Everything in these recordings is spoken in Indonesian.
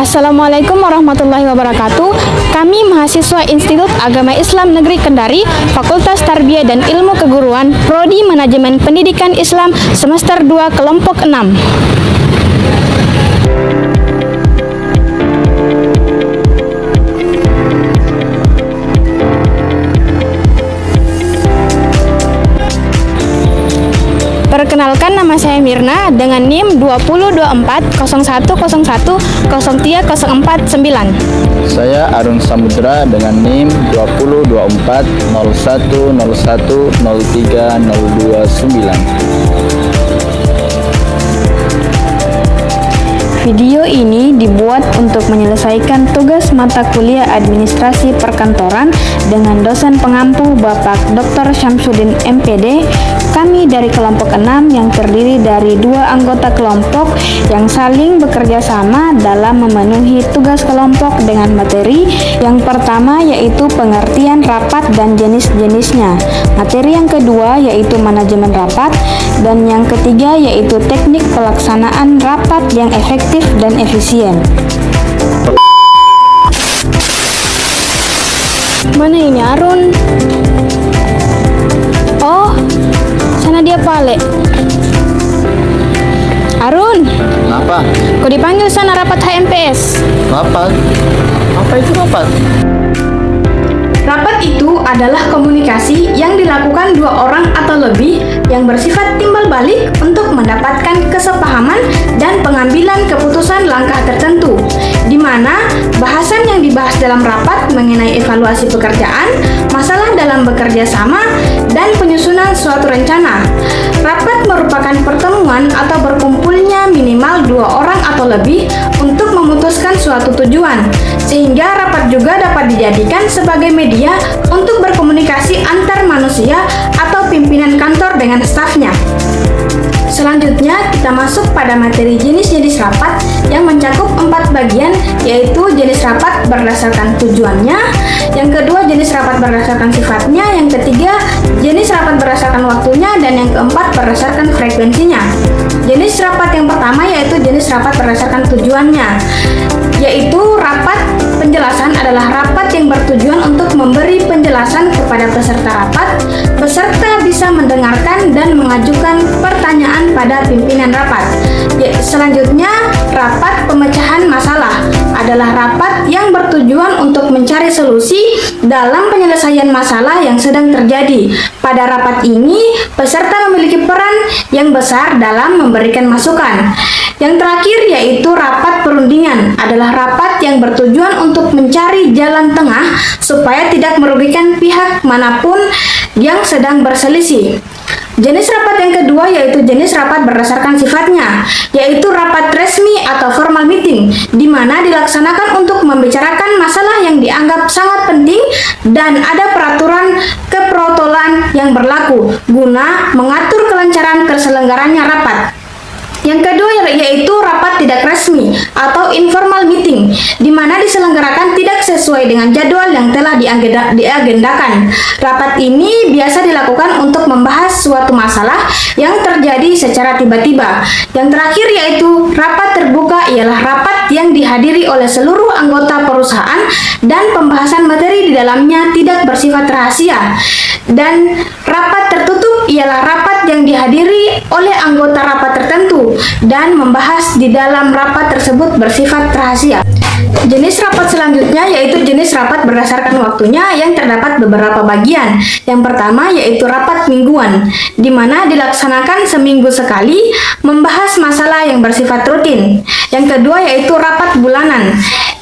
Assalamualaikum warahmatullahi wabarakatuh. Kami mahasiswa Institut Agama Islam Negeri Kendari, Fakultas Tarbiyah dan Ilmu Keguruan, Prodi Manajemen Pendidikan Islam semester 2 kelompok 6. Perkenalkan, nama saya Mirna dengan NIM 202401010030449. Saya Arun Samudra dengan NIM 2024010100329. Video ini dibuat untuk menyelesaikan tugas mata kuliah Administrasi Perkantoran dengan dosen pengampu Bapak Dr. Syamsuddin MPD. Kami dari kelompok 6 yang terdiri dari 2 anggota kelompok yang saling bekerja sama dalam memenuhi tugas kelompok dengan materi yang pertama yaitu pengertian rapat dan jenis-jenisnya, materi yang kedua yaitu manajemen rapat, dan yang ketiga yaitu teknik pelaksanaan rapat yang efektif dan efisien. Mana ini Arun? Oh, sana dia Pale. Arun, Apa? kau dipanggil sana rapat HMPS. Rapat? Apa itu rapat? Rapat itu adalah komunikasi yang dilakukan 2 orang atau lebih yang bersifat timbal balik untuk mendapatkan kesepahaman dan pengambilan keputusan langkah tertentu, di mana bahasan yang dibahas dalam rapat mengenai evaluasi pekerjaan, masalah dalam bekerja sama, dan penyusunan suatu rencana. Rapat merupakan pertemuan atau berkumpulnya minimal 2 orang atau lebih untuk memutuskan suatu tujuan, sehingga rapat juga dapat dijadikan sebagai media untuk berkomunikasi antar manusia atau pimpinan kantor dengan stafnya. Selanjutnya, kita masuk pada materi jenis-jenis rapat yang mencakup 4 bagian, yaitu jenis rapat berdasarkan tujuannya, yang kedua jenis rapat berdasarkan sifatnya, yang ketiga jenis rapat berdasarkan waktunya, dan yang keempat berdasarkan frekuensinya. Jenis rapat yang pertama yaitu jenis rapat berdasarkan tujuannya, yaitu rapat penjelasan adalah rapat yang bertujuan untuk memberi penjelasan kepada peserta rapat. Peserta bisa mendengarkan dan mengajukan pertanyaan pada pimpinan rapat. Selanjutnya, rapat pemecahan masalah adalah rapat yang bertujuan untuk mencari solusi dalam penyelesaian masalah yang sedang terjadi. Pada rapat ini, peserta memiliki peran yang besar dalam memberikan masukan. Yang terakhir yaitu rapat perundingan adalah rapat yang bertujuan untuk mencari jalan tengah supaya tidak merugikan pihak manapun yang sedang berselisih. Jenis rapat yang kedua yaitu jenis rapat berdasarkan sifatnya, yaitu rapat resmi atau formal meeting, di mana dilaksanakan untuk membicarakan masalah yang dianggap sangat penting dan ada peraturan keprotokolan yang berlaku guna mengatur kelancaran terselenggaranya rapat. Yang kedua yaitu rapat tidak resmi atau informal meeting, di mana diselenggarakan tidak sesuai dengan jadwal yang telah diagendakan. Rapat ini biasa dilakukan untuk membahas suatu masalah yang terjadi secara tiba-tiba. Yang terakhir yaitu rapat terbuka ialah rapat yang dihadiri oleh seluruh anggota perusahaan dan pembahasan materi di dalamnya tidak bersifat rahasia. Dan rapat tertutup ialah rapat yang dihadiri oleh anggota rapat tertentu dan membahas di dalam rapat tersebut bersifat rahasia. Jenis rapat selanjutnya yaitu jenis rapat berdasarkan waktunya yang terdapat beberapa bagian. Yang pertama yaitu rapat mingguan, di mana dilaksanakan seminggu sekali membahas masalah yang bersifat rutin. Yang kedua yaitu rapat bulanan,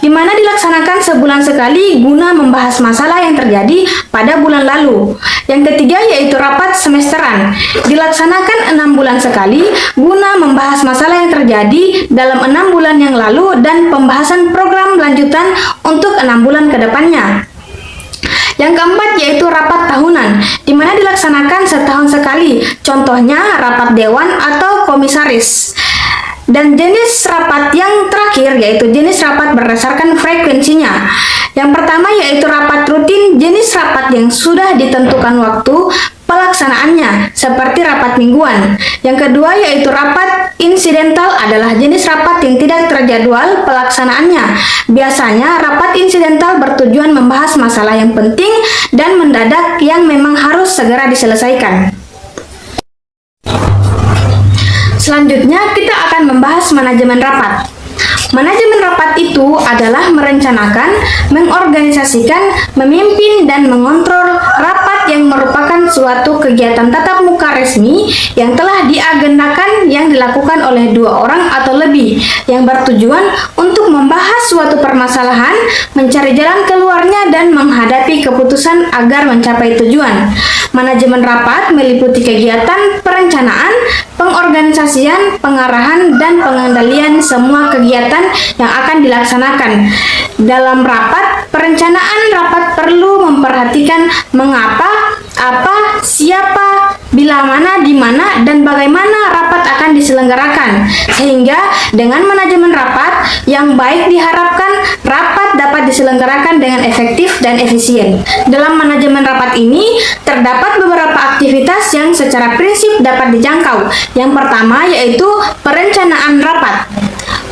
di mana dilaksanakan sebulan sekali guna membahas masalah yang terjadi pada bulan lalu. Yang ketiga yaitu rapat semesteran, dilaksanakan 6 bulan sekali guna membahas masalah yang terjadi dalam 6 bulan yang lalu dan pembahasan program lanjutan untuk 6 bulan ke depannya. Yang keempat yaitu rapat tahunan, di mana dilaksanakan setahun sekali, contohnya rapat dewan atau komisaris. Dan jenis rapat yang terakhir yaitu jenis rapat berdasarkan frekuensinya. Yang pertama yaitu rapat rutin, jenis rapat yang sudah ditentukan waktu pelaksanaannya, seperti rapat mingguan. Yang kedua yaitu rapat insidental, adalah jenis rapat yang tidak terjadwal pelaksanaannya. Biasanya rapat insidental bertujuan membahas masalah yang penting dan mendadak yang memang harus segera diselesaikan. Selanjutnya kita akan membahas manajemen rapat. Manajemen rapat itu adalah merencanakan, mengorganisasikan, memimpin, dan mengontrol rapat yang merupakan suatu kegiatan tatap muka resmi yang telah diagendakan yang dilakukan oleh 2 orang atau lebih yang bertujuan untuk membahas suatu permasalahan, mencari jalan keluarnya, dan menghadapi keputusan agar mencapai tujuan. Manajemen rapat meliputi kegiatan perencanaan, pengorganisasian, pengarahan, dan pengendalian semua kegiatan yang akan dilaksanakan. Dalam rapat, perencanaan rapat perlu memperhatikan mengapa, apa, siapa, bila mana, di mana, dan bagaimana rapat akan diselenggarakan. Sehingga dengan manajemen rapat yang baik diharapkan rapat dapat diselenggarakan dengan efektif dan efisien. Dalam manajemen rapat ini terdapat beberapa aktivitas yang secara prinsip dapat dijangkau. Yang pertama yaitu perencanaan rapat.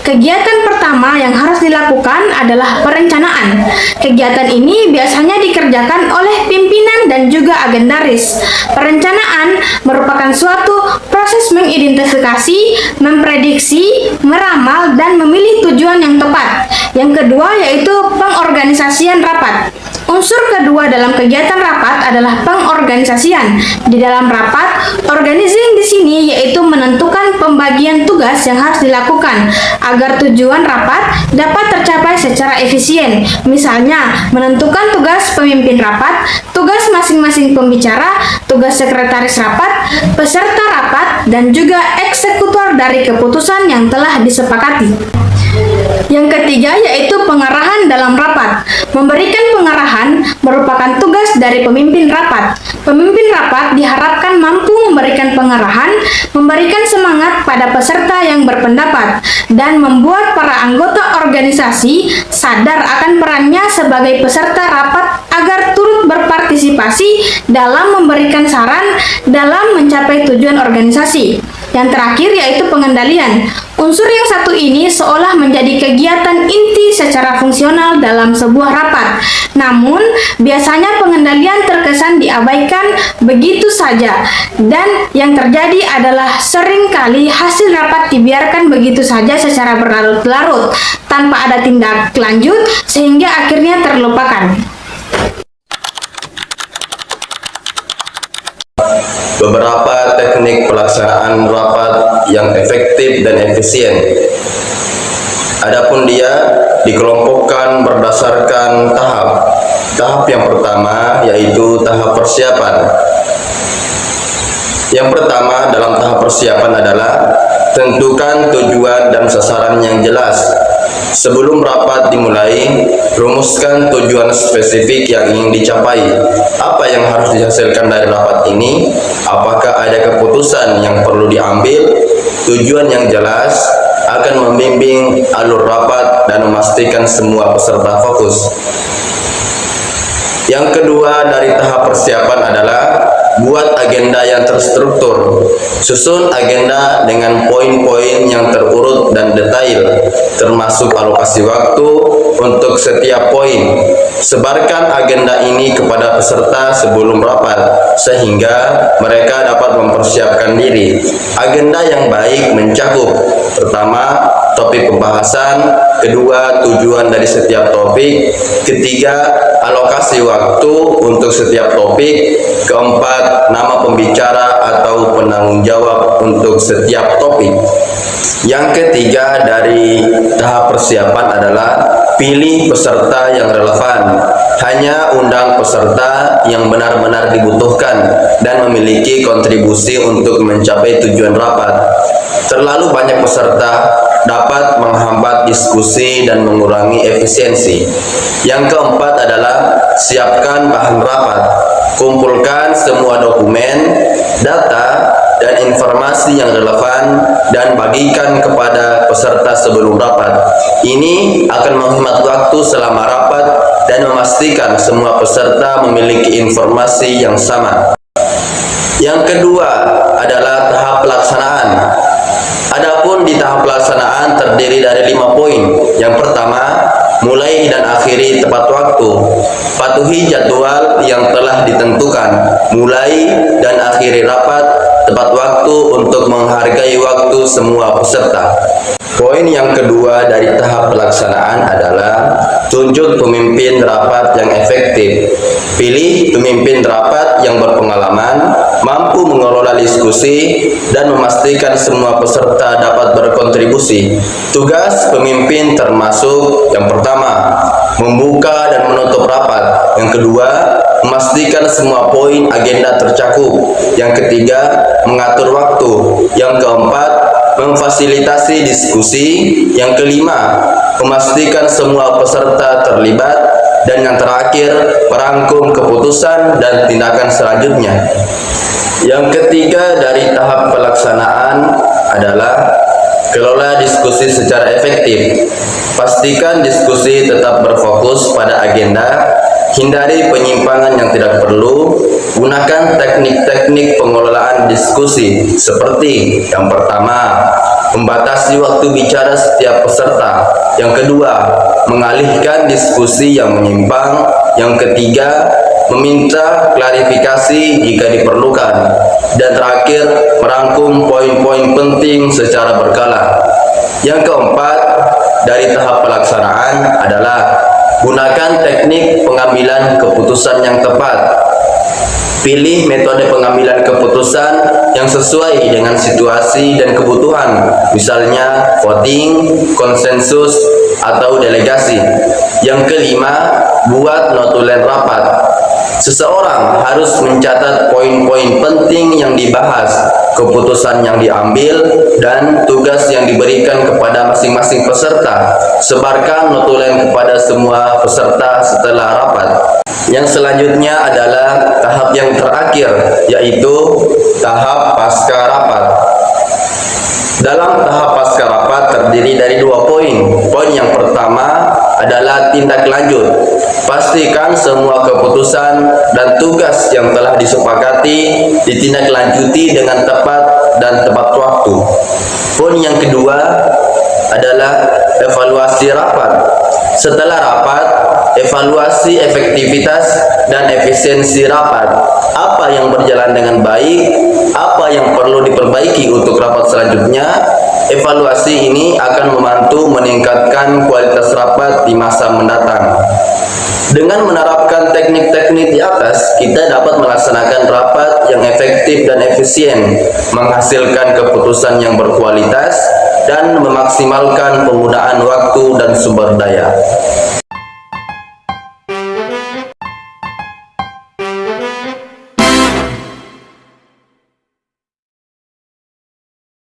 Kegiatan pertama yang harus dilakukan adalah perencanaan. Kegiatan ini biasanya dikerjakan oleh pimpinan dan juga agendaris. Perencanaan merupakan suatu proses mengidentifikasi, memprediksi, meramal, dan memilih tujuan yang tepat. Yang kedua yaitu pengorganisasian rapat. Unsur kedua dalam kegiatan rapat adalah pengorganisasian. Di dalam rapat, organizing di sini yaitu menentukan pembagian tugas yang harus dilakukan agar tujuan rapat dapat tercapai secara efisien. Misalnya, menentukan tugas pemimpin rapat, tugas masing-masing pembicara, tugas sekretaris rapat, peserta rapat, dan juga eksekutor dari keputusan yang telah disepakati. Yang ketiga yaitu pengarahan dalam rapat. Memberikan pengarahan merupakan tugas dari pemimpin rapat. Pemimpin rapat diharapkan mampu memberikan pengarahan, memberikan semangat pada peserta yang berpendapat, dan membuat para anggota organisasi sadar akan perannya sebagai peserta rapat agar turut berpartisipasi dalam memberikan saran dalam mencapai tujuan organisasi. Yang terakhir yaitu pengendalian. Unsur yang satu ini seolah menjadi kegiatan inti secara fungsional dalam sebuah rapat. Namun, biasanya pengendalian terkesan diabaikan begitu saja. Dan yang terjadi adalah seringkali hasil rapat dibiarkan begitu saja secara berlarut-larut tanpa ada tindak lanjut sehingga akhirnya terlupakan. Beberapa teknik pelaksanaan rapat yang efektif dan efisien. Adapun dia dikelompokkan berdasarkan tahap. Tahap yang pertama yaitu tahap persiapan. Yang pertama dalam tahap persiapan adalah tentukan tujuan dan sasaran yang jelas. Sebelum rapat dimulai, rumuskan tujuan spesifik yang ingin dicapai. Apa yang harus dihasilkan dari rapat ini? Apakah ada keputusan yang perlu diambil? Tujuan yang jelas akan membimbing alur rapat dan memastikan semua peserta fokus. Yang kedua dari tahap persiapan adalah buat agenda yang terstruktur. Susun agenda dengan poin-poin yang terurut dan detail, termasuk alokasi waktu untuk setiap poin. Sebarkan agenda ini kepada peserta sebelum rapat, sehingga mereka dapat mempersiapkan diri. Agenda yang baik mencakup: pertama, topik pembahasan; kedua, tujuan dari setiap topik; ketiga, alokasi waktu untuk setiap topik; keempat, nama pembicara atau penanggung jawab untuk setiap topik. Yang ketiga dari tahap persiapan adalah pilih peserta yang relevan. Hanya undang peserta yang benar-benar dibutuhkan dan memiliki kontribusi untuk mencapai tujuan rapat. Terlalu banyak peserta dapat menghambat diskusi dan mengurangi efisiensi. Yang keempat adalah siapkan bahan rapat. Kumpulkan semua dokumen, data, dan informasi yang relevan dan bagikan kepada peserta sebelum rapat. Ini akan menghemat waktu selama rapat dan memastikan semua peserta memiliki informasi yang sama. Yang kedua adalah tahap pelaksanaan. Adapun di tahap pelaksanaan terdiri dari 5 poin. Yang pertama, mulai dan akhiri tepat waktu. Patuhi jadwal yang telah ditentukan. Mulai dan akhiri rapat tepat waktu untuk menghargai waktu semua peserta. Poin yang kedua dari tahap pelaksanaan adalah tunjuk pemimpin rapat yang efektif. Pilih pemimpin rapat yang berpengalaman, mampu mengelola diskusi, dan memastikan semua peserta dapat berkontribusi. Tugas pemimpin termasuk yang pertama, membuka dan menutup rapat. Yang kedua, memastikan semua poin agenda tercakup. Yang ketiga, mengatur waktu. Yang keempat, memfasilitasi diskusi. Yang kelima, memastikan semua peserta terlibat. Dan yang terakhir, merangkum keputusan dan tindakan selanjutnya. Yang ketiga dari tahap pelaksanaan adalah kelola diskusi secara efektif. Pastikan diskusi tetap berfokus pada agenda. Hindari penyimpangan yang tidak perlu. Gunakan teknik-teknik pengelolaan diskusi seperti yang pertama, membatasi waktu bicara setiap peserta. Yang kedua, mengalihkan diskusi yang menyimpang. Yang ketiga, meminta klarifikasi jika diperlukan. Dan terakhir, merangkum poin-poin penting secara berkala. Yang keempat dari tahap pelaksanaan adalah gunakan teknik pengambilan keputusan yang tepat. Pilih metode pengambilan keputusan yang sesuai dengan situasi dan kebutuhan, misalnya voting, konsensus, atau delegasi. Yang kelima, buat notulen rapat. Seseorang harus mencatat poin-poin penting yang dibahas, keputusan yang diambil, dan tugas yang diberikan kepada masing-masing peserta. Sebarkan notulen kepada semua peserta setelah rapat. Yang selanjutnya adalah tahap yang terakhir, yaitu tahap pasca rapat. Dalam tahap pasca rapat terdiri dari 2 poin. Poin yang pertama adalah tindak lanjut. Pastikan semua keputusan dan tugas yang telah disepakati ditindaklanjuti dengan tepat dan tepat waktu. Poin yang kedua adalah evaluasi rapat. Setelah rapat, evaluasi efektivitas dan efisiensi rapat. Apa yang berjalan dengan baik, apa yang perlu diperbaiki untuk rapat selanjutnya. Evaluasi ini akan membantu meningkatkan kualitas rapat di masa mendatang. Dengan menerapkan teknik-teknik di atas, kita dapat melaksanakan rapat yang efektif dan efisien, menghasilkan keputusan yang berkualitas, dan memaksimalkan penggunaan waktu dan sumber daya.